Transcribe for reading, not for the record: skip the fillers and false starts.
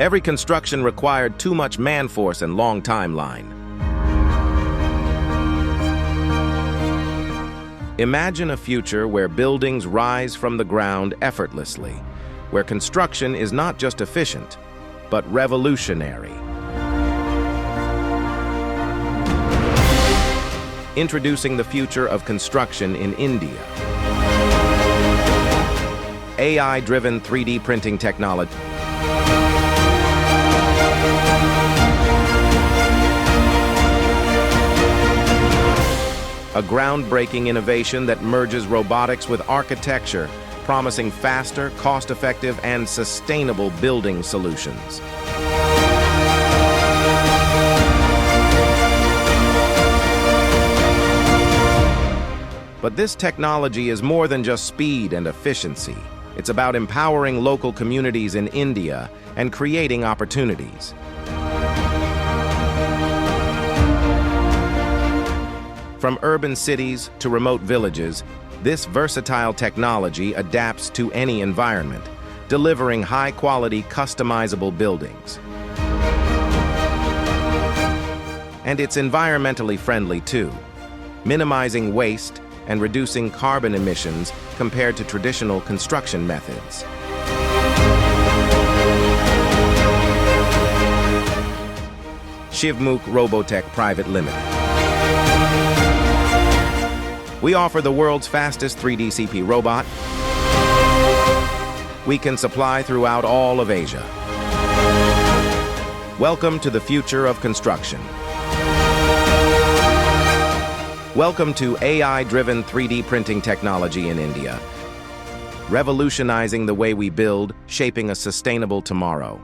Every construction required too much man-force and long timeline. Imagine a future where buildings rise from the ground effortlessly, where construction is not just efficient, but revolutionary. Introducing the future of construction in India. AI-driven 3D printing technology. A groundbreaking innovation that merges robotics with architecture, promising faster, cost-effective, and sustainable building solutions. But this technology is more than just speed and efficiency. It's about empowering local communities in India and creating opportunities. From urban cities to remote villages, this versatile technology adapts to any environment, delivering high-quality, customizable buildings. And it's environmentally friendly too, minimizing waste and reducing carbon emissions compared to traditional construction methods. Shivmukh Robotech Pvt Ltd. We offer the world's fastest 3D CP robot. We can supply throughout all of Asia. Welcome to the future of construction. Welcome to AI-driven 3D printing technology in India, revolutionizing the way we build, shaping a sustainable tomorrow.